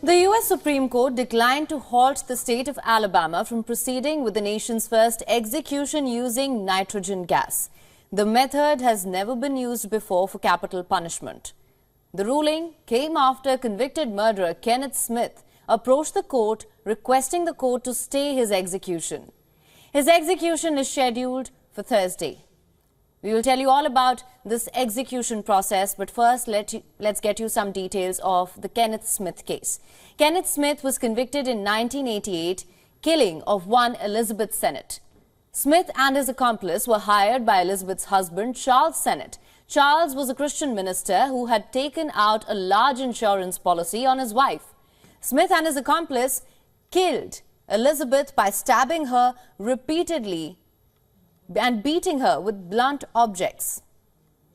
The U.S. Supreme Court declined to halt the state of Alabama from proceeding with the nation's first execution using nitrogen gas. The method has never been used before for capital punishment. The ruling came after convicted murderer Kenneth Smith approached the court requesting the court to stay his execution. His execution is scheduled for Thursday. We will tell you all about this execution process, but first let's get you some details of the Kenneth Smith case. Kenneth Smith was convicted in 1988, killing of one Elizabeth Sennett. Smith and his accomplice were hired by Elizabeth's husband, Charles Sennett. Charles was a Christian minister who had taken out a large insurance policy on his wife. Smith and his accomplice killed Elizabeth by stabbing her repeatedly and beating her with blunt objects.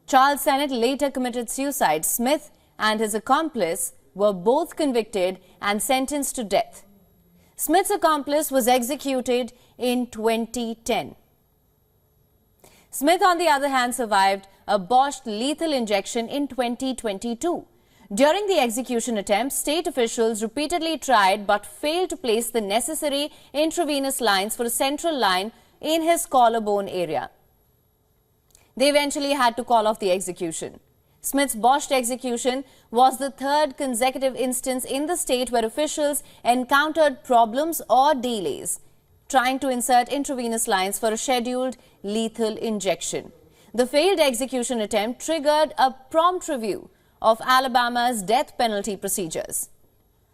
Charles Sennett later committed suicide. Smith and his accomplice were both convicted and sentenced to death. Smith's accomplice was executed in 2010. Smith, on the other hand, survived a botched lethal injection in 2022. During the execution attempt, state officials repeatedly tried but failed to place the necessary intravenous lines for a central line in his collarbone area. They eventually had to call off the execution. Smith's botched execution was the third consecutive instance in the state where officials encountered problems or delays trying to insert intravenous lines for a scheduled lethal injection. The failed execution attempt triggered a prompt review of Alabama's death penalty procedures.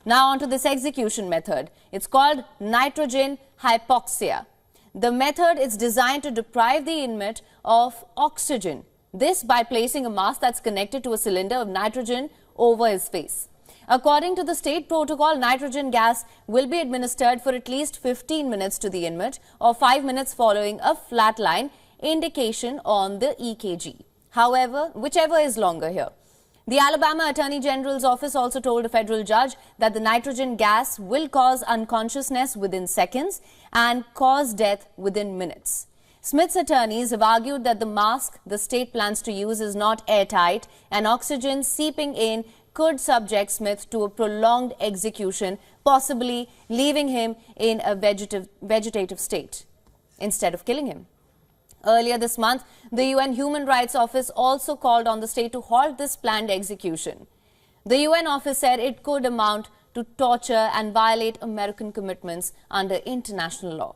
Now onto this execution method. It's called nitrogen hypoxia. The method is designed to deprive the inmate of oxygen, this by placing a mask that's connected to a cylinder of nitrogen over his face. According to the state protocol, nitrogen gas will be administered for at least 15 minutes to the inmate or 5 minutes following a flatline indication on the EKG. However, whichever is longer here. The Alabama Attorney General's office also told a federal judge that the nitrogen gas will cause unconsciousness within seconds and cause death within minutes. Smith's attorneys have argued that the mask the state plans to use is not airtight and oxygen seeping in could subject Smith to a prolonged execution, possibly leaving him in a vegetative state instead of killing him. Earlier this month, the UN Human Rights Office also called on the state to halt this planned execution. The UN office said it could amount to torture and violate American commitments under international law.